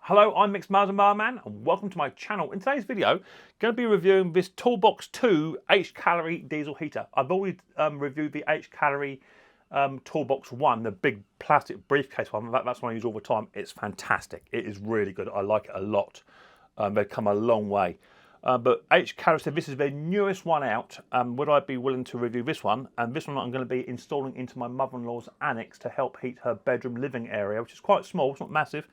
Hello, I'm Micks Mowers and welcome to my channel. In today's video, I'm going to be reviewing this TOOLBOX 2 HCALORY diesel heater. I've already reviewed the HCALORY TOOLBOX 1, the big plastic briefcase one. That's one I use all the time. It's fantastic. It is really good. I like it a lot. They've come a long way. But HCALORY said this is their newest one out. Would I be willing to review this one? And this one I'm going to be installing into my mother-in-law's annex to help heat her bedroom living area, which is quite small. It's not massive.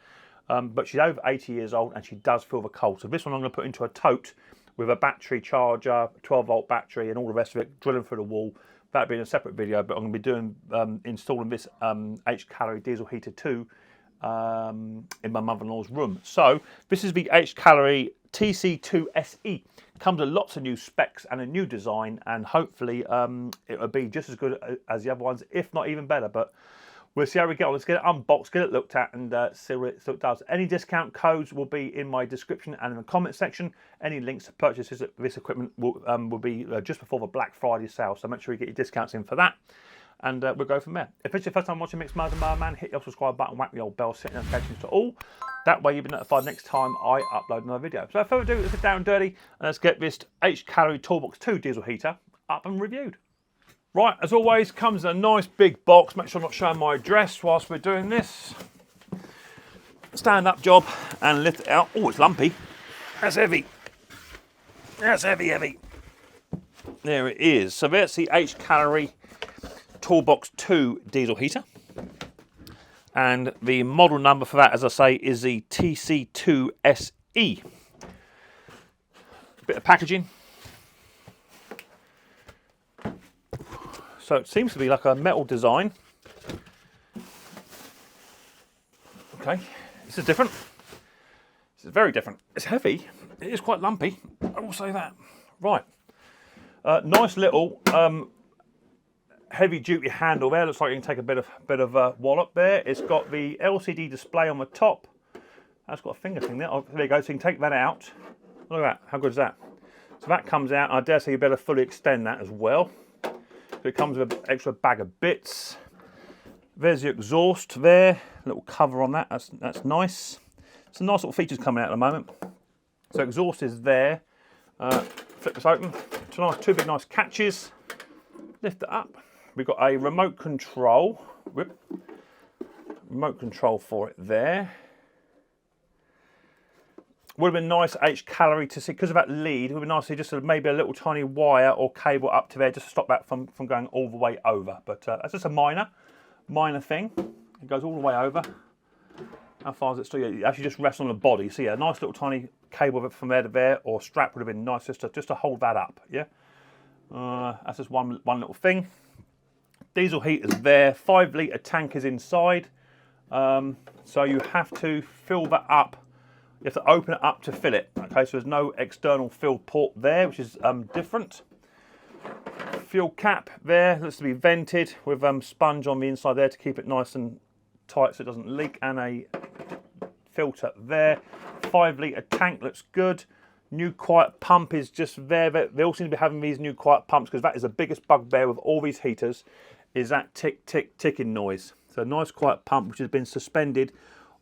But she's over 80 years old and she does feel the cold. So this one I'm going to put into a tote with a battery charger, 12-volt battery and all the rest of it, drilling through the wall. That'll be in a separate video, but I'm going to be doing installing this HCALORY diesel heater 2 in my mother-in-law's room. So this is the HCALORY TC2 SE. Comes with lots of new specs and a new design, and hopefully it will be just as good as the other ones, if not even better. But we'll see how we get on. Let's get it unboxed, get it looked at, and see what it does. Any discount codes will be in my description and in the comment section. Any links to purchase this equipment will be just before the Black Friday sale, so make sure you get your discounts in for that. And we'll go from there. If it's your first time watching Micks Mowers and hit the subscribe button, whack the old bell, set notifications to all. That way you'll be notified next time I upload another video. So without further ado, let's get down and dirty, and let's get this HCALORY TOOLBOX 2 diesel heater up and reviewed. Right, as always, comes in a nice big box. Make sure I'm not showing my address whilst we're doing this. Stand up job and lift it out. Oh, it's lumpy. That's heavy. That's heavy. There it is. So that's the HCALORY TOOLBOX 2 diesel heater. And the model number for that, as I say, is the TC2 SE. Bit of packaging. So it seems to be like a metal design. Okay, this is different. This is very different. It's heavy. It is quite lumpy. I will say that. Right. Nice little heavy-duty handle there. Looks like you can take a bit of wallop there. It's got the LCD display on the top. That's got a finger thing there. Oh, there you go. So you can take that out. Look at that. How good is that? So that comes out. I dare say you better fully extend that as well. So it comes with an extra bag of bits. There's the exhaust there, a little cover on that. That's nice. Some nice little features coming out at the moment. So exhaust is there. Flip this open. Two big nice catches. Lift it up. We've got a remote control. Remote control for it there. Would have been nice HCALORY to see, because of that lead, it would be nice to see just maybe a little tiny wire or cable up to there just to stop that from going all the way over. But that's just a minor thing. It goes all the way over. How far is it still? It actually just rests on the body. So yeah, a nice little tiny cable from there to there, or strap would have been nice just to hold that up. Yeah, that's just one little thing. Diesel heat is there. 5 litre tank is inside. So you have to fill that up. You have to open it up to fill it. Okay, so there's no external fill port there, which is different. Fuel cap there, looks to be vented with sponge on the inside there to keep it nice and tight so it doesn't leak, and a filter there. 5 litre tank looks good. New quiet pump is just there. They all seem to be having these new quiet pumps because that is the biggest bugbear with all these heaters, is that tick, tick, ticking noise. So a nice quiet pump which has been suspended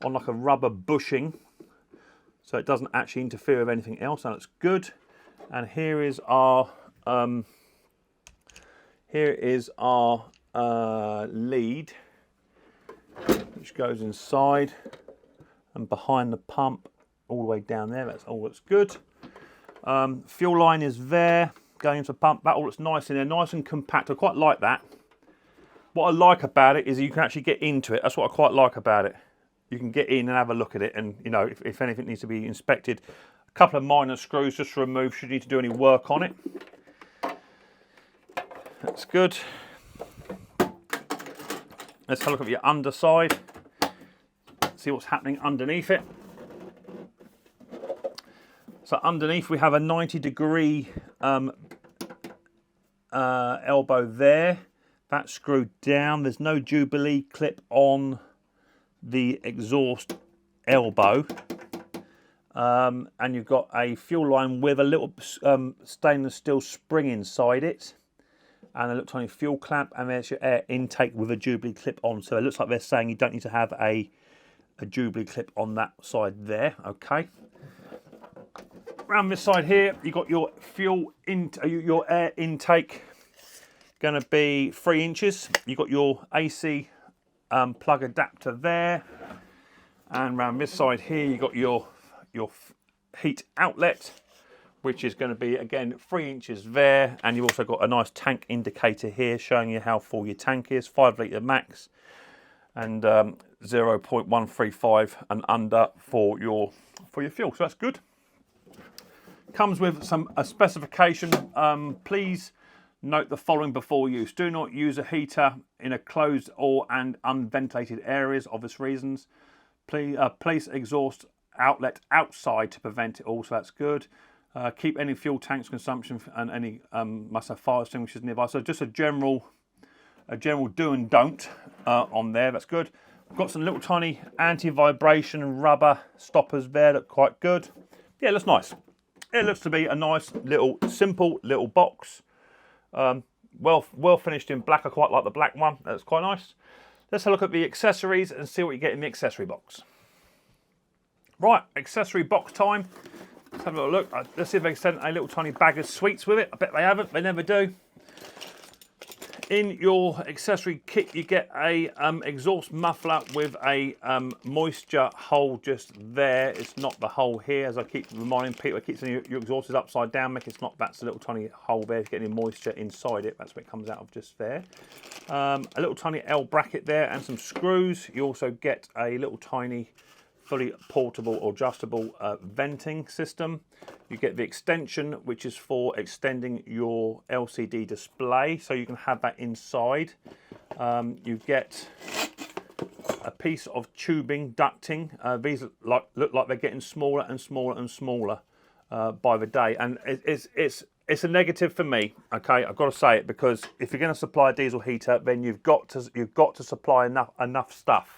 on like a rubber bushing, so it doesn't actually interfere with anything else. That looks good. And here is our lead, which goes inside and behind the pump all the way down there. That's all looks good. Fuel line is there going into the pump. That all looks nice in there, nice and compact. I quite like that. What I like about it is you can actually get into it. That's what I quite like about it. You can get in and have a look at it, and you know, if anything needs to be inspected. A couple of minor screws just to remove should you need to do any work on it. That's good. Let's have a look at your underside. See what's happening underneath it. So underneath we have a 90-degree elbow there. That's screwed down. There's no Jubilee clip on the exhaust elbow, and you've got a fuel line with a little stainless steel spring inside it, and a little tiny fuel clamp, and there's your air intake with a Jubilee clip on. So it looks like they're saying you don't need to have a a Jubilee clip on that side there. Okay. Around this side here, you've got your your air intake, going to be 3 inches. You've got your AC plug adapter there, and around this side here, you've got your heat outlet, which is going to be again 3 inches there, and you've also got a nice tank indicator here showing you how full your tank is, 5 litre max, and 0.135 and under for your fuel. So that's good. Comes with a specification. Please note the following before use. Do not use a heater in a closed and unventilated areas, obvious reasons. Please place exhaust outlet outside to prevent it all, so that's good. Keep any fuel tanks consumption and any must have fire extinguishers nearby. So just a general do and don't on there. That's good. We've got some little tiny anti-vibration rubber stoppers there. Look quite good. Yeah, it looks nice. It looks to be a nice little simple little box. Well finished in black. I quite like the black one. That's quite nice. Let's have a look at the accessories and see what you get in the accessory box. Right, accessory box time. Let's have a little look. Let's see if they sent a little tiny bag of sweets with it. I bet they haven't. They never do. In your accessory kit, you get a exhaust muffler with a moisture hole just there. It's not the hole here, as I keep reminding people. I keep saying your exhaust is upside down. Make it's not. That's a little tiny hole there. If you get any moisture inside it, that's what it comes out of just there. A little tiny L bracket there and some screws. You also get a little tiny fully portable or adjustable venting system. You get the extension, which is for extending your LCD display, so you can have that inside. You get a piece of tubing ducting. These look like they're getting smaller and smaller and smaller by the day, and it's a negative for me. Okay, I've got to say it, because if you're going to supply a diesel heater, then you've got to supply enough stuff.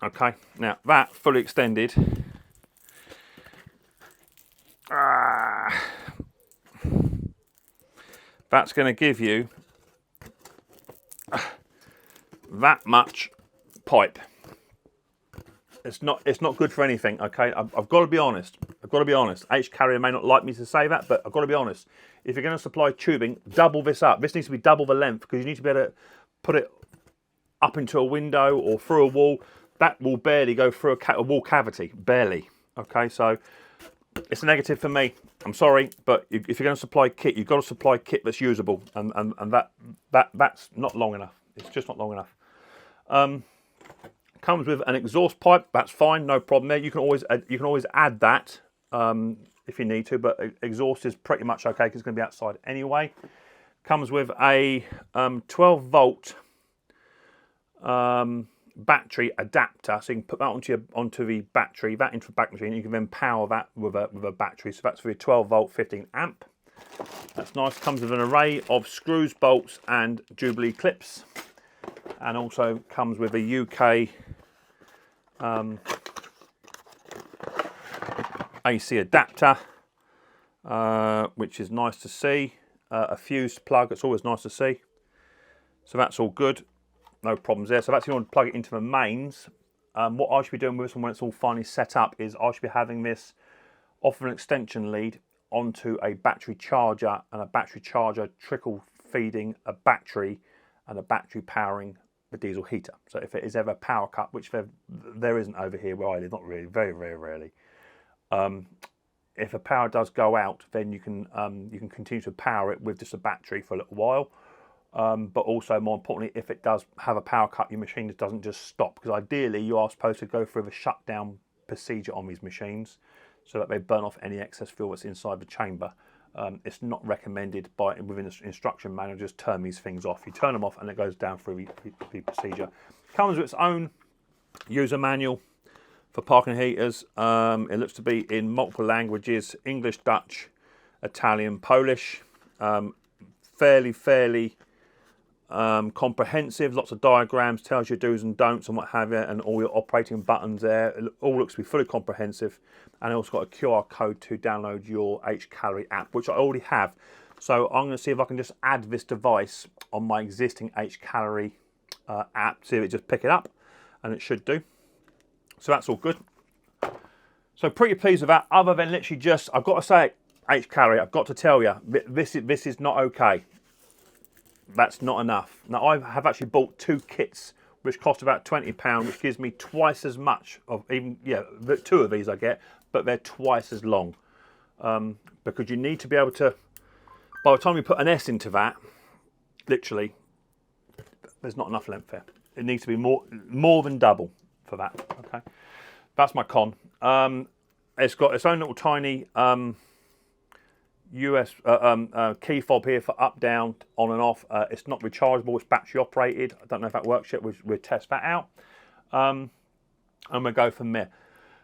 Okay, now that fully extended, that's going to give you that much pipe. It's not good for anything. Okay, I've got to be honest. HCALORY may not like me to say that, but I've got to be honest. If you're going to supply tubing, double this up. This needs to be double the length, because you need to be able to put it up into a window or through a wall. That will barely go through a wall cavity, barely. Okay, so it's a negative for me. I'm sorry, but if you're going to supply kit, you've got to supply kit that's usable, and that's not long enough. It's just not long enough. Comes with an exhaust pipe. That's fine, no problem there. You can always add that if you need to, but exhaust is pretty much okay because it's going to be outside anyway. Comes with a 12-volt battery adapter, so you can put that onto the battery, that into the back machine. You can then power that with a battery. So that's for your 12-volt, 15 amp. That's nice. Comes with an array of screws, bolts, and Jubilee clips, and also comes with a UK AC adapter, which is nice to see. A fused plug. It's always nice to see. So that's all good. No problems there. So that's if you want to plug it into the mains. What I should be doing with this one when it's all finally set up is I should be having this off of an extension lead onto a battery charger, and a battery charger trickle feeding a battery, and a battery powering the diesel heater. So if it is ever a power cut, which there isn't over here where I live, not really, very, very rarely. If a power does go out, then you can continue to power it with just a battery for a little while. But also, more importantly, if it does have a power cut, your machine doesn't just stop, because ideally you are supposed to go through the shutdown procedure on these machines so that they burn off any excess fuel that's inside the chamber. It's not recommended within the instruction manual. Just turn these things off. You turn them off and it goes down through the procedure. Comes with its own user manual for parking heaters. It looks to be in multiple languages: English, Dutch, Italian, Polish. Fairly comprehensive, lots of diagrams, tells you do's and don'ts and what have you, and all your operating buttons there. It all looks to be fully comprehensive, and it also got a QR code to download your HCALORY app, which I already have. So I'm going to see if I can just add this device on my existing HCALORY app, see if it just pick it up, and it should do. So that's all good. So pretty pleased with that, other than literally just, I've got to say, HCALORY, I've got to tell you, this is not okay. That's not enough. Now, I have actually bought 2 kits, which cost about £20, which gives me twice as much of, even, yeah, 2 of these I get, but they're twice as long. Because you need to be able to, by the time you put an S into that, literally, there's not enough length there. It needs to be more than double for that, okay? That's my con. It's got its own little tiny US key fob here for up, down, on and off. It's not rechargeable, it's battery operated. I don't know if that works yet, we'll test that out. And we'll go from there.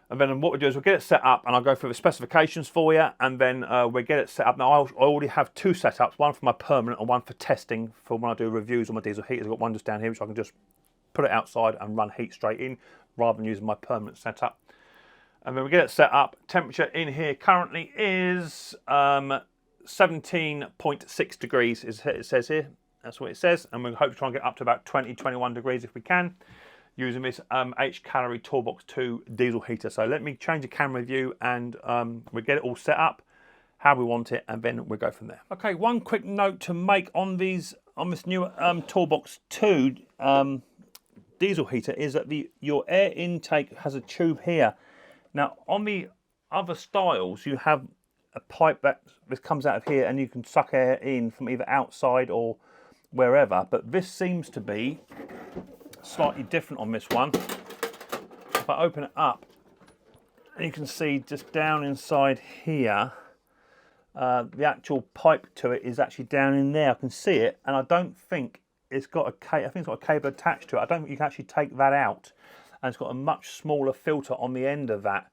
And then what we'll do is we'll get it set up and I'll go through the specifications for you, and then we'll get it set up. Now I already have 2 setups, one for my permanent and one for testing for when I do reviews on my diesel heaters. I've got one just down here which I can just put it outside and run heat straight in rather than using my permanent setup. And then we get it set up. Temperature in here currently is 17.6 degrees, it says here. That's what it says. And we hope to try and get up to about 20, 21 degrees if we can, using this HCALORY TOOLBOX 2 diesel heater. So let me change the camera view and we'll get it all set up how we want it, and then we'll go from there. Okay, one quick note to make on this new TOOLBOX 2 diesel heater is that your air intake has a tube here. Now, on the other styles, you have a pipe that comes out of here and you can suck air in from either outside or wherever. But this seems to be slightly different on this one. If I open it up, you can see just down inside here, the actual pipe to it is actually down in there. I can see it, and I don't think it's got I think it's got a cable attached to it. I don't think you can actually take that out. And it's got a much smaller filter on the end of that.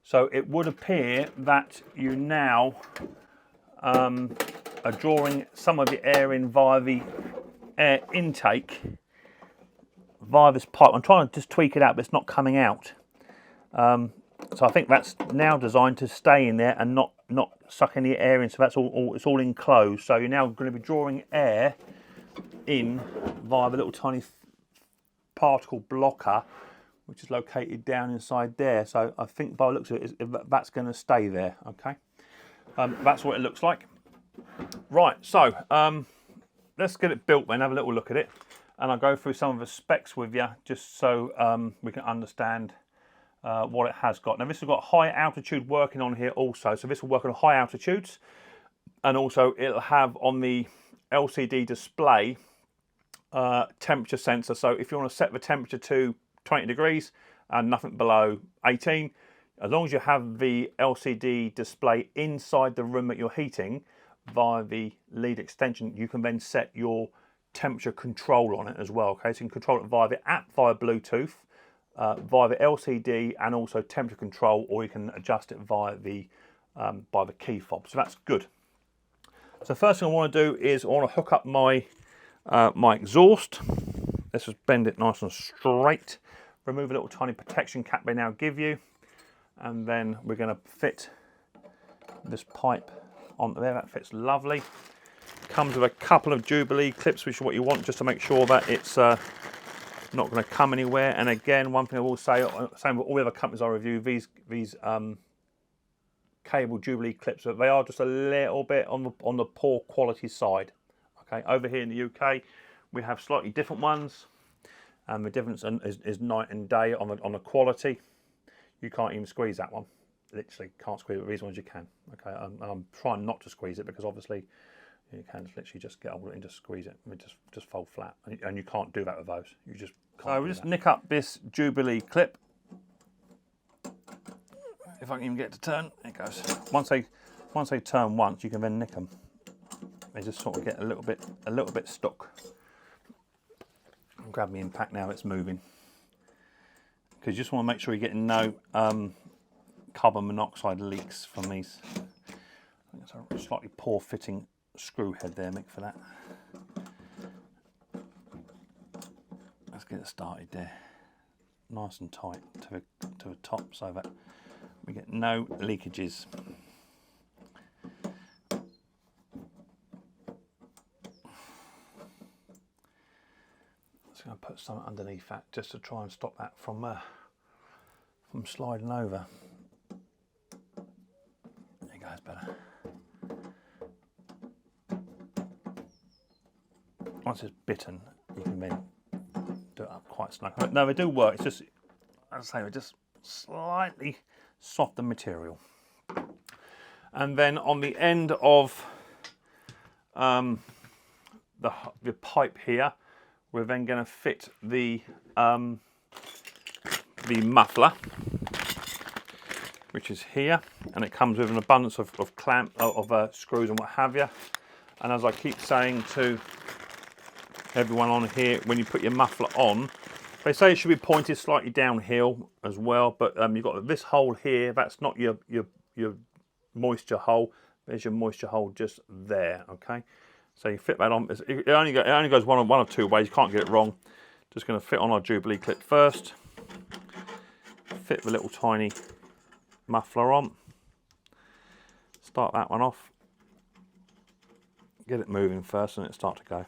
So it would appear that you now are drawing some of the air in via the air intake via this pipe. I'm trying to just tweak it out, but it's not coming out. So I think that's now designed to stay in there and not suck any air in. So that's it's all enclosed. So you're now going to be drawing air in via the little tiny particle blocker, which is located down inside there. So I think by the looks of it, that's going to stay there, okay? That's what it looks like. Right, so let's get it built then, have a little look at it. And I'll go through some of the specs with you, just so we can understand what it has got. Now this has got high altitude working on here also. So this will work on high altitudes. And also it'll have on the LCD display temperature sensor. So if you want to set the temperature to 20 degrees and nothing below 18, as long as you have the LCD display inside the room that you're heating via the lead extension, you can then set your temperature control on it as well. Okay, so you can control it via the app, via Bluetooth, via the LCD, and also temperature control, or you can adjust it via the by the key fob. So that's good. So first thing I want to do is I want to hook up my my exhaust. Let's just bend it nice and straight. Remove a little tiny protection cap they now give you, and then we're going to fit this pipe onto there. That fits lovely. Comes with a couple of Jubilee clips, which is what you want, just to make sure that it's not going to come anywhere. And again, one thing I will say, same with all the other companies I review, these cable Jubilee clips, they are just a little bit on the poor quality side. Okay, over here in the UK, we have slightly different ones. And the difference is night and day on the quality. You can't even squeeze that one. Literally can't squeeze it. These ones you can. Okay, I'm trying not to squeeze it because obviously you can literally just get hold of it and just squeeze it. And just fold flat. And you can't do that with those. You just can't. So we just nick up this Jubilee clip. If I can even get it to turn, there it goes. Once they turn once, you can then nick them. They just sort of get a little bit stuck. Grab the impact now, it's moving. Because you just want to make sure you're getting no carbon monoxide leaks from these. I think it's a slightly poor fitting screw head there, Mick, for that. Let's get it started there. Nice and tight to the top so that we get no leakages. going to put something underneath that just to try and stop that from sliding over. There you go, it's better. Once it's bitten, you can then do it up quite snug. No, they do work. It's just, as I say, they're just slightly softer material. And then on the end of the pipe here, we're then going to fit the muffler, which is here, and it comes with an abundance of screws and what have you. And as I keep saying to everyone on here, when you put your muffler on, they say it should be pointed slightly downhill as well, but you've got this hole here. That's not your moisture hole. There's your moisture hole just there. Okay, so you fit that on. It only goes one of two ways. You can't get it wrong. Just going to fit on our Jubilee clip first. Fit the little tiny muffler on. Start that one off. Get it moving first, and it start to go.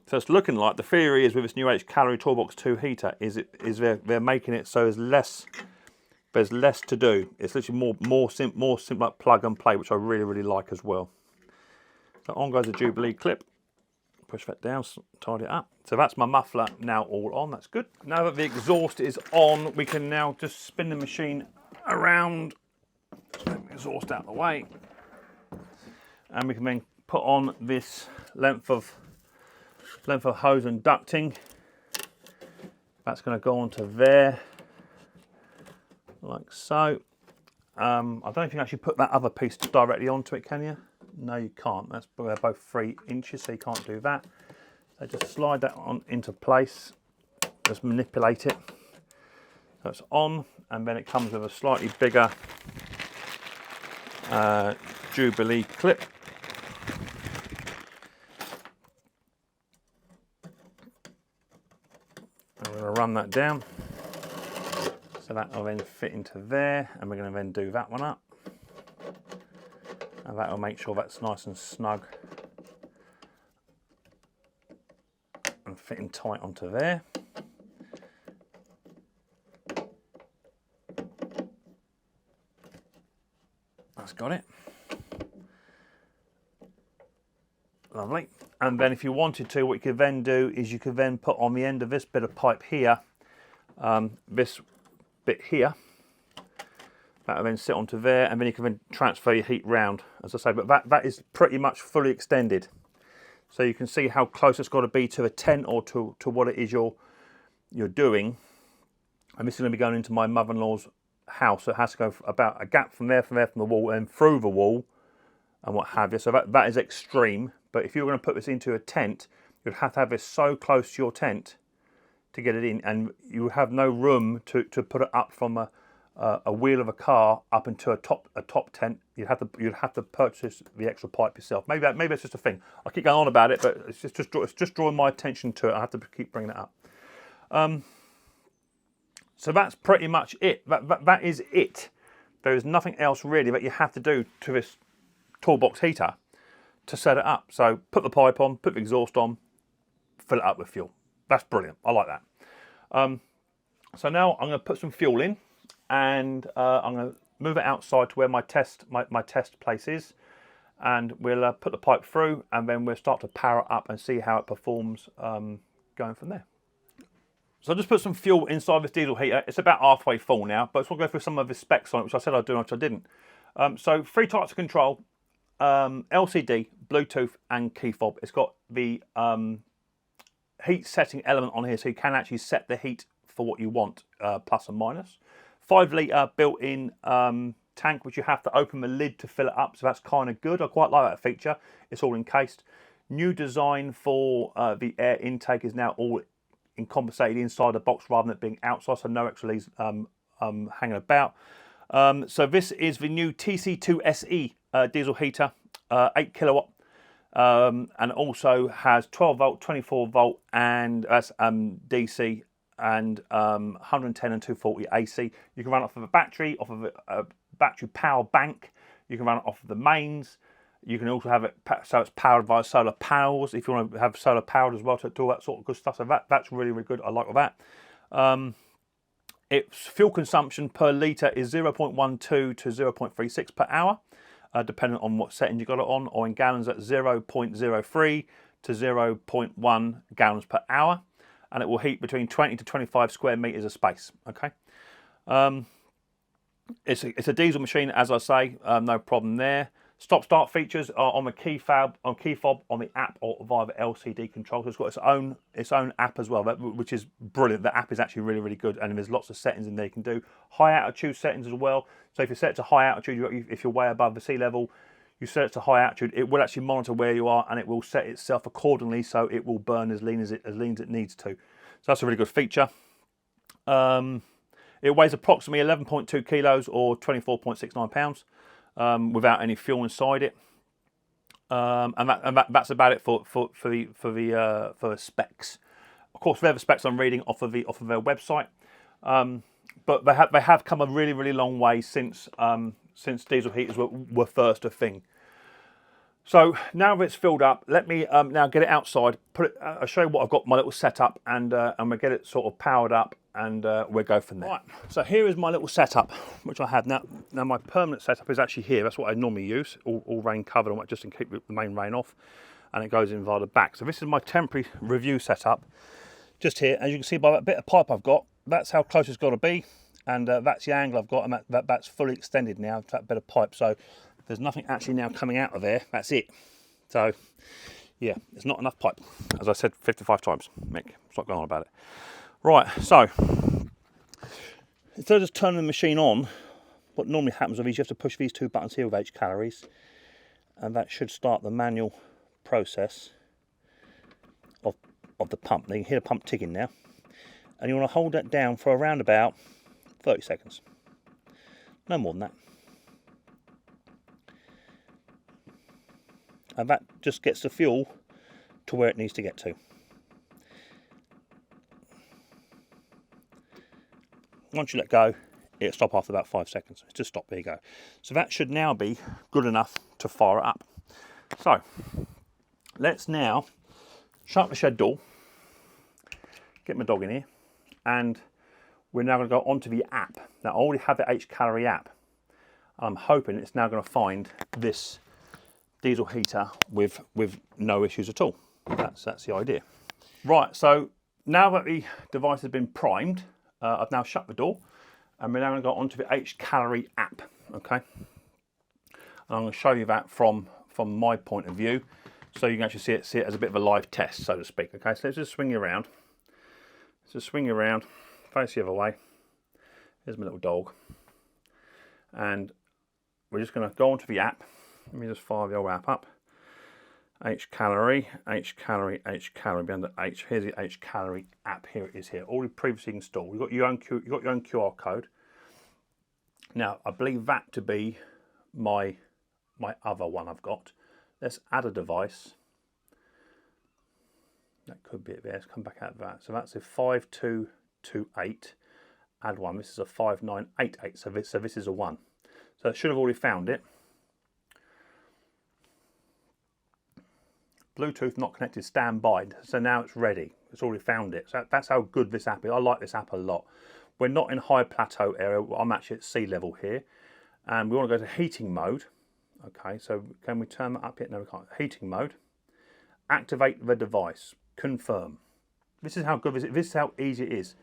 So it's looking like, the theory is with this new HCALORY TOOLBOX 2 heater is they're making it so there's less to do. It's literally more simple, like plug and play, which I really like as well. So on goes the Jubilee clip. Push that down, tidy it up. So that's my muffler now all on. That's good. Now that the exhaust is on, we can now just spin the machine around. Get the exhaust out of the way, and we can then put on this length of hose and ducting. That's going to go onto there, like so. I don't know if you can actually put that other piece directly onto it, can you? No, you can't. They're both 3 inches, so you can't do that. So just slide that on into place. Just manipulate it. So it's on, and then it comes with a slightly bigger Jubilee clip. I'm going to run that down, so that will then fit into there, and we're going to then do that one up, and that will make sure that's nice and snug and fitting tight onto there. That's got it. Lovely. And then if you wanted to, what you could then do is you could then put on the end of this bit of pipe here, this bit here, that will then sit onto there, and then you can then transfer your heat round, as I say. But that is pretty much fully extended. So you can see how close it's got to be to a tent or to what it is you're doing. And this is going to be going into my mother-in-law's house. So it has to go about a gap from the wall and through the wall and what have you. So that is extreme. But if you're going to put this into a tent, you'd have to have this so close to your tent to get it in, and you would have no room to put it up from a wheel of a car up into a top tent. You'd have to purchase the extra pipe yourself. Maybe that's just a thing. I keep going on about it, but it's just drawing my attention to it. I have to keep bringing it up. So that's pretty much it. That is it. There is nothing else really that you have to do to this toolbox heater to set it up. So put the pipe on, put the exhaust on, fill it up with fuel. That's brilliant. I like that. So now I'm going to put some fuel in, and I'm going to move it outside to where my test place is, and we'll put the pipe through, and then we'll start to power it up and see how it performs going from there. So I just put some fuel inside this diesel heater. It's about halfway full now, but I just want to go through some of the specs on it, which I said I'd do, which I didn't. So 3 types of control: LCD, Bluetooth, and key fob. It's got the heat setting element on here, so you can actually set the heat for what you want, plus and minus. 5 litre built-in tank, which you have to open the lid to fill it up, so that's kind of good. I quite like that feature. It's all encased. New design for the air intake is now all encompensated inside the box rather than it being outside, so no extra leads hanging about. So this is the new TC2 SE diesel heater, 8 kilowatt, and also has 12 volt, 24 volt, and that's DC, and 110 and 240 AC. You can run it off of a battery, off of a battery power bank. You can run it off of the mains. You can also have it so it's powered by solar panels if you want to have solar powered as well to do all that sort of good stuff. So that's really, really good. I like all that. Its fuel consumption per litre is 0.12 to 0.36 per hour, depending on what setting you got it on, or in gallons at 0.03 to 0.1 gallons per hour, and it will heat between 20 to 25 square metres of space. Okay. It's a diesel machine, as I say, no problem there. Stop-start features are on the key fob on the app or via the LCD control. So it's got its own app as well, which is brilliant. The app is actually really, really good, and there's lots of settings in there you can do. High altitude settings as well. So if you set it to high altitude, if you're way above the sea level, you set it to high altitude, it will actually monitor where you are, and it will set itself accordingly, so it will burn as lean as it needs to. So that's a really good feature. It weighs approximately 11.2 kilos or 24.69 pounds. Without any fuel inside it, and that's about it for the specs. Of course, they're the specs I'm reading off of their website, but they have come a really, really long way since diesel heaters were first a thing. So now that it's filled up, let me now get it outside. I'll show you what I've got, my little setup, and we'll get it sort of powered up, and we'll go from there. Right, so here is my little setup, which I have now. Now my permanent setup is actually here. That's what I normally use, all rain covered, just in keep the main rain off, and it goes in via the back. So this is my temporary review setup, just here. As you can see by that bit of pipe I've got, that's how close it's got to be, and that's the angle I've got, and that's fully extended now to that bit of pipe. So there's nothing actually now coming out of there. That's it. So yeah, there's not enough pipe, as I said 55 times. Mick, stop going on about it. Right, so instead of just turning the machine on, what normally happens with these, you have to push these two buttons here with HCALARYs, and that should start the manual process of the pump. Now you can hear the pump ticking now, and you want to hold that down for around about 30 seconds. No more than that. And that just gets the fuel to where it needs to get to. Once you let go, it'll stop after about 5 seconds. It's just stop, there you go. So that should now be good enough to fire it up. So let's now shut the shed door, get my dog in here, and we're now going to go onto the app. Now I already have the HCALARY app. I'm hoping it's now going to find this diesel heater with no issues at all. That's the idea. Right, so now that the device has been primed, I've now shut the door, and we're now going to go onto the HCALARY app. Okay, and I'm going to show you that from my point of view, so you can actually see it as a bit of a live test, so to speak. Okay, so let's just swing you around. Let's just swing you around, face the other way. Here's my little dog, and we're just going to go onto the app. Let me just fire the old app up. HCALARY, behind the H. Here's the HCALARY app. Here it is here. Already previously installed. You've got your own QR code. Now I believe that to be my other one I've got. Let's add a device. That could be it there. Let's come back out of that. So that's a 5228. Add one. This is a 5988. So this is a 1. So it should have already found it. Bluetooth not connected, standby. So now it's ready. It's already found it. So that's how good this app is. I like this app a lot. We're not in high plateau area. I'm actually at sea level here, and we want to go to heating mode. Okay, so can we turn that up yet? No, we can't. Heating mode. Activate the device. Confirm. This is how good this is. This is how easy it is.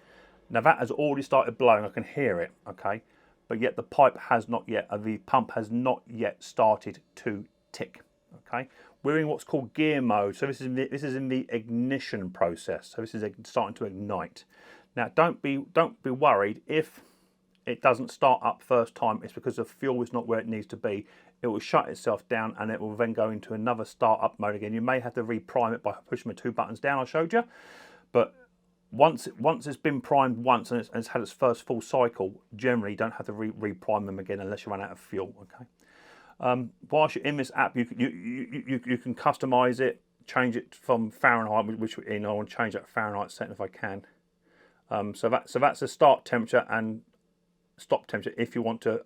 Now that has already started blowing. I can hear it. Okay, but yet the pipe has not yet. The pump has not yet started to tick. Okay. We're in what's called gear mode, so this is in the ignition process. So this is starting to ignite. Now, don't be worried if it doesn't start up first time. It's because the fuel is not where it needs to be. It will shut itself down, and it will then go into another start-up mode again. You may have to reprime it by pushing the two buttons down I showed you, but once it's been primed once and it's had its first full cycle, generally you don't have to reprime them again unless you run out of fuel. Okay. Whilst you're in this app, you can customize it, change it from Fahrenheit, which I want to change that Fahrenheit setting if I can. So that's the start temperature and stop temperature if you want to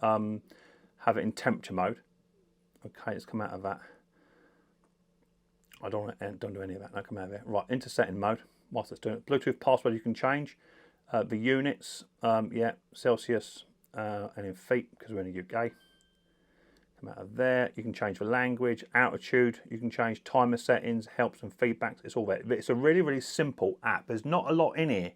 have it in temperature mode. Okay, let's come out of that. I don't do any of that. No, come out of there. Right, into setting mode. Whilst it's doing it, Bluetooth password you can change. The units, yeah, Celsius, and in feet because we're in the UK. Come out of there. You can change the language, altitude. You can change timer settings, helps and feedbacks. It's all there. It's a really, really simple app. There's not a lot in here,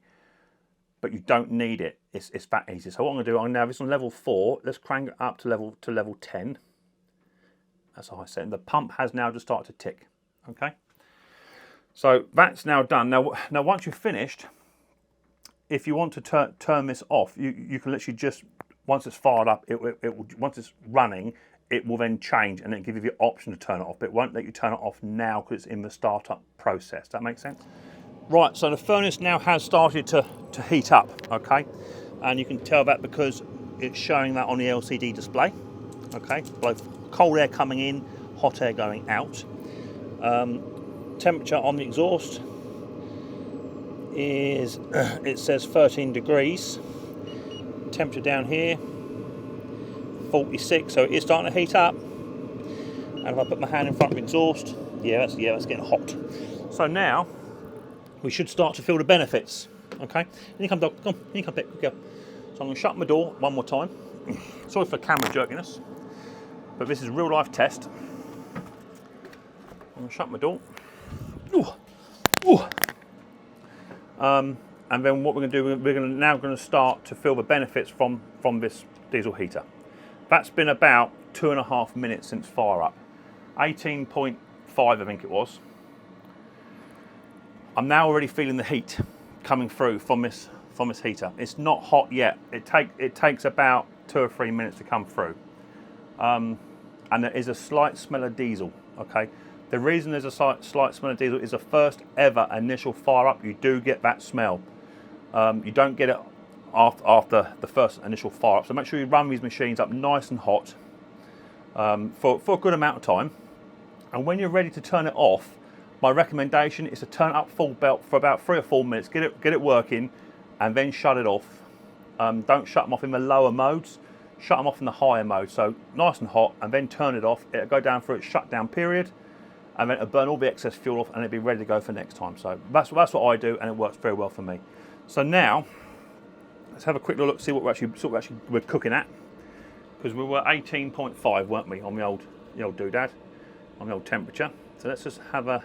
but you don't need it. It's that easy. So what I'm going to do, I'm going to have this on level 4. Let's crank it up to level 10. That's a high setting. The pump has now just started to tick. Okay. So that's now done. Now once you've finished, if you want to turn this off, you can literally just, once it's fired up, it will, once it's running, it will then change and then give you the option to turn it off. But it won't let you turn it off now because it's in the startup process. That makes sense? Right, so the furnace now has started to heat up, okay? And you can tell that because it's showing that on the LCD display, okay? Both cold air coming in, hot air going out. Temperature on the exhaust is, it says 13 degrees. Temperature down here, 46, so it is starting to heat up. And if I put my hand in front of the exhaust, yeah, that's getting hot. So now, we should start to feel the benefits, okay? In you come, dog, come on, in you come, Pip, good girl. So I'm gonna shut my door one more time. Sorry for camera jerkiness, but this is a real life test. I'm gonna shut my door. Ooh. Ooh. And then what we're going to do, we're now going to start to feel the benefits from this diesel heater. That's been about 2.5 minutes since fire up. 18.5 I think it was. I'm now already feeling the heat coming through from this heater. It's not hot yet. It takes about 2 or 3 minutes to come through. And there is a slight smell of diesel, okay? The reason there's a slight smell of diesel is the first ever initial fire up, you do get that smell. You don't get it after the first initial fire up. So make sure you run these machines up nice and hot for a good amount of time. And when you're ready to turn it off, my recommendation is to turn it up full belt for about 3 or 4 minutes, get it working, and then shut it off. Don't shut them off in the lower modes, shut them off in the higher mode. So nice and hot, and then turn it off. It'll go down through its shutdown period, and then it'll burn all the excess fuel off and it'll be ready to go for next time. So that's what I do, and it works very well for me. So now, let's have a quick look, see what we're cooking at. Because we were 18.5, weren't we, on the old doodad, on the old temperature. So let's just have a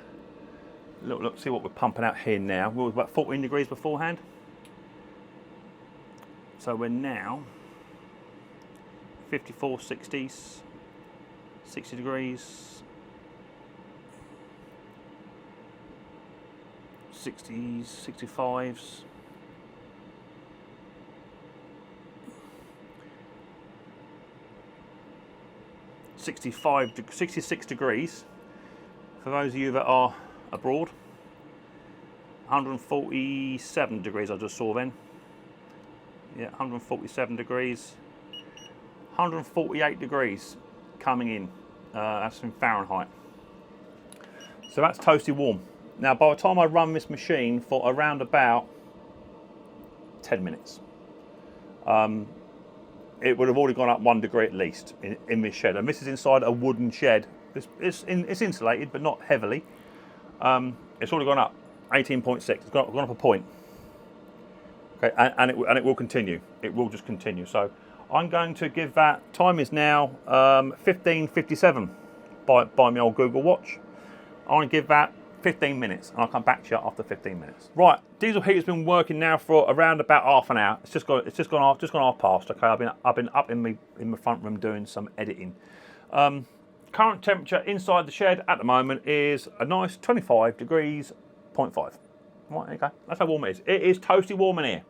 little look, see what we're pumping out here now. We were about 14 degrees beforehand. So we're now 54, 60s, 60 degrees, 60s, 65s, 66 degrees for those of you that are abroad. 147 degrees I just saw then. Yeah, 147 degrees. 148 degrees coming in. That's in Fahrenheit. So that's toasty warm. Now, by the time I run this machine for around about 10 minutes, it would have already gone up 1 degree at least in this shed. And this is inside a wooden shed. It's insulated, but not heavily. It's already gone up 18.6. It's gone up a point. Okay, and it will continue. It will just continue. So I'm going to give that, time is now 15:57 by my old Google Watch. I'm going to give that 15 minutes, and I'll come back to you after 15 minutes. Right, diesel heater's been working now for around about half an hour. It's just gone half past. Okay, I've been up in the front room doing some editing. Current temperature inside the shed at the moment is a nice 25 degrees, 0.5. Right, okay, that's how warm it is. It is toasty warm in here,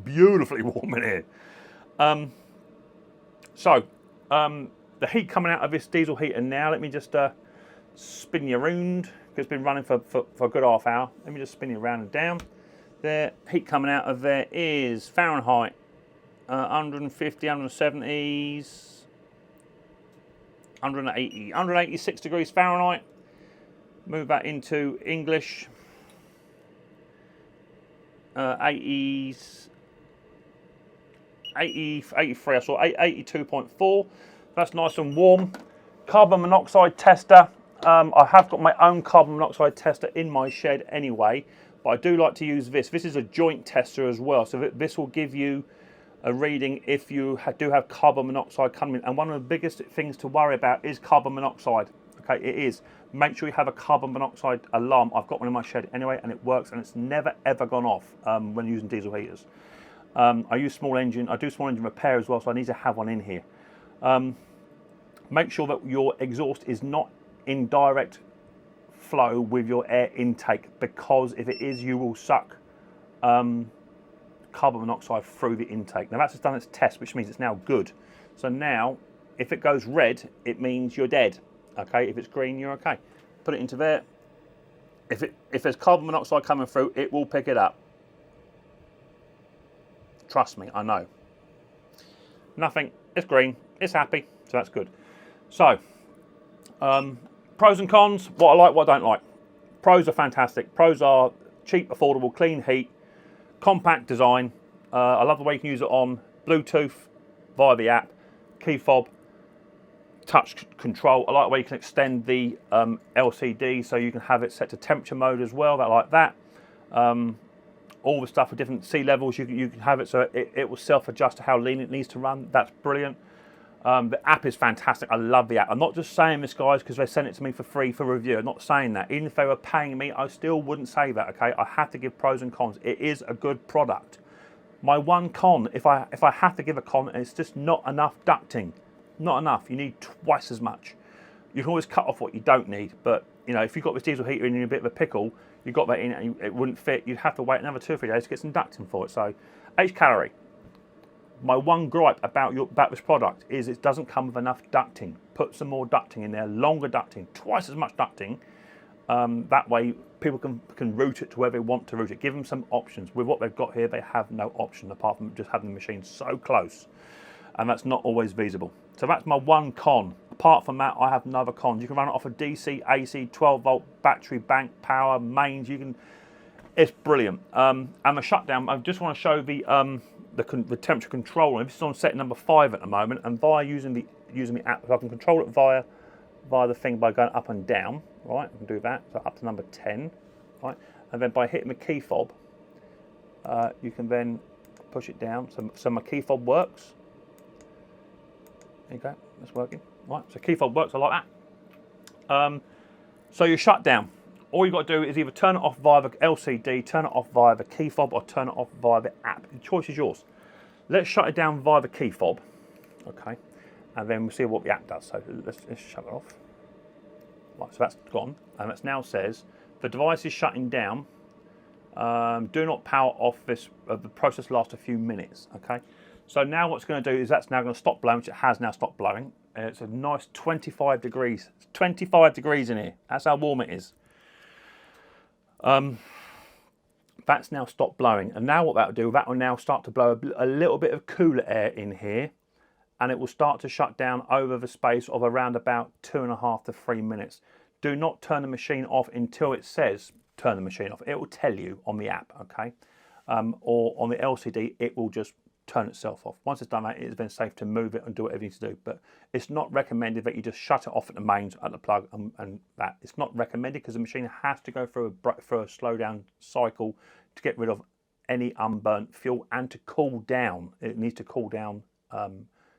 beautifully warm in here. The heat coming out of this diesel heater now. Let me just spin you around. It's been running for a good half hour. Let me just spin you around and down. The heat coming out of there is Fahrenheit 150, 170s, 180, 186 degrees Fahrenheit. Move that into English. 80s, 83, I saw 82.4. That's nice and warm. Carbon monoxide tester. I have got my own carbon monoxide tester in my shed anyway, but I do like to use this. This is a joint tester as well, so this will give you a reading if you do have carbon monoxide coming in. And one of the biggest things to worry about is carbon monoxide. Okay, it is. Make sure you have a carbon monoxide alarm. I've got one in my shed anyway, and it works, and it's never ever gone off when using diesel heaters. I use small engine. I do small engine repair as well, so I need to have one in here. Make sure that your exhaust is not in direct flow with your air intake, because if it is, you will suck carbon monoxide through the intake. Now that's just done its test, which means it's now good. So now, if it goes red, it means you're dead. Okay, if it's green, you're okay. Put it into there. If there's carbon monoxide coming through, it will pick it up. Trust me, I know. Nothing, it's green, it's happy, so that's good. So, pros and cons, what I like, what I don't like. Pros are fantastic. Pros are cheap, affordable, clean heat, compact design. I love the way you can use it on Bluetooth, via the app, key fob, touch control. I like the way you can extend the LCD so you can have it set to temperature mode as well. I like that. All the stuff with different sea levels, you can have it so it will self-adjust to how lean it needs to run. That's brilliant. The app is fantastic. I love the app. I'm not just saying this, guys, because they sent it to me for free for review. I'm not saying that. Even if they were paying me, I still wouldn't say that, okay? I have to give pros and cons. It is a good product. My one con, if I have to give a con, it's just not enough ducting. Not enough. You need twice as much. You can always cut off what you don't need, but you know, if you've got this diesel heater and you're in a bit of a pickle, you got that in and it wouldn't fit, you'd have to wait another 2 or 3 days to get some ducting for it. So, HCALORY. My one gripe about this product is it doesn't come with enough ducting. Put some more ducting in there, longer ducting, twice as much ducting. That way people can route it to where they want to route it. Give them some options. With what they've got here, they have no option apart from just having the machine so close. And that's not always feasible. So that's my one con. Apart from that, I have no other cons. You can run it off a DC, AC, 12-volt battery, bank power, mains. It's brilliant. And the shutdown, I just want to show the temperature control. This is on set number 5 at the moment, and via using the app, if I can control it via the thing by going up and down, right? I can do that. So up to number 10, right? And then by hitting the key fob, you can then push it down. So my key fob works. There you go, that's working. Right, so key fob works, I like that. So your shutdown, all you've got to do is either turn it off via the LCD, turn it off via the key fob, or turn it off via the app. The choice is yours. Let's shut it down via the key fob, okay? And then we'll see what the app does. So let's shut it off. Right, so that's gone, and it now says the device is shutting down. Do not power off this. The process lasts a few minutes, okay? So now what's going to do is that's now going to stop blowing, which it has now stopped blowing. It's a nice 25 degrees. It's 25 degrees in here. That's how warm it is. That's now stopped blowing. And now what that will do, that will now start to blow a little bit of cooler air in here. And it will start to shut down over the space of around about 2.5 to 3 minutes. Do not turn the machine off until it says turn the machine off. It will tell you on the app, okay? Or on the LCD, it will just turn itself off. Once it's done that, it's then safe to move it and do whatever you need to do. But it's not recommended that you just shut it off at the mains, at the plug, and that. It's not recommended because the machine has to go through a slow down cycle to get rid of any unburnt fuel and to cool down. It needs to cool down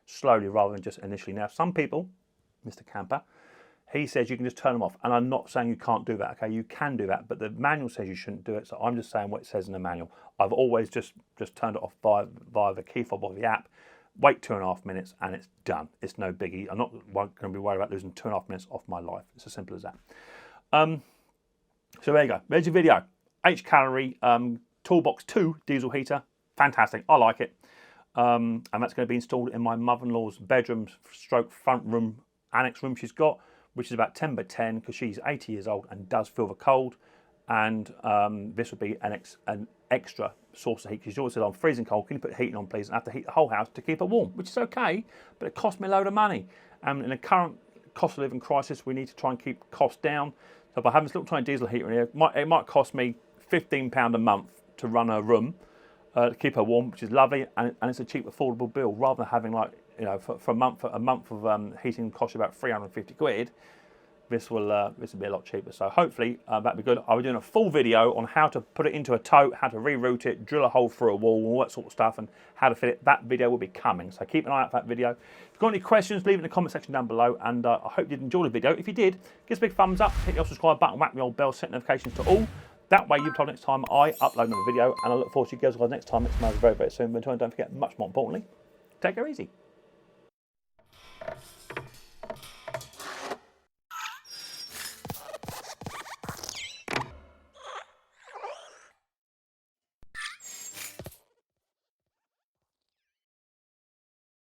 slowly rather than just initially. Now, some people, Mr. Camper, he says you can just turn them off. And I'm not saying you can't do that, okay? You can do that, but the manual says you shouldn't do it, so I'm just saying what it says in the manual. I've always just turned it off via the key fob of the app, wait 2.5 minutes, and it's done. It's no biggie. I'm not going to be worried about losing 2.5 minutes off my life. It's as simple as that. So there you go. There's your video. HCALORY TOOLBOX 2 diesel heater. Fantastic. I like it. And that's going to be installed in my mother-in-law's bedroom stroke front room, annex room she's got, which is about 10 by 10 because she's 80 years old and does feel the cold. And this would be an extra source of heat because she always said, I'm freezing cold, can you put heating on please? And I have to heat the whole house to keep it warm, which is okay, but it costs me a load of money. And in the current cost of living crisis, we need to try and keep costs down. So by having this little tiny diesel heater in here, it might cost me £15 a month to run a room to keep her warm, which is lovely, and it's a cheap, affordable bill rather than having, like, you know, for a month of heating costs you about 350 quid. this will be a lot cheaper. So hopefully that'll be good. I'll be doing a full video on how to put it into a tote, how to reroute it, drill a hole through a wall, all that sort of stuff, and how to fit it. That video will be coming, so keep an eye out for that video. If you've got any questions, leave it in the comment section down below, and I hope you did enjoy the video. If you did, give us a big thumbs up, hit the subscribe button, whack the old bell, set notifications to all. That way you'll be told next time I upload another video, and I look forward to you guys next time. Micks Mowers very, very soon. But until then, don't forget, much more importantly, take care easy.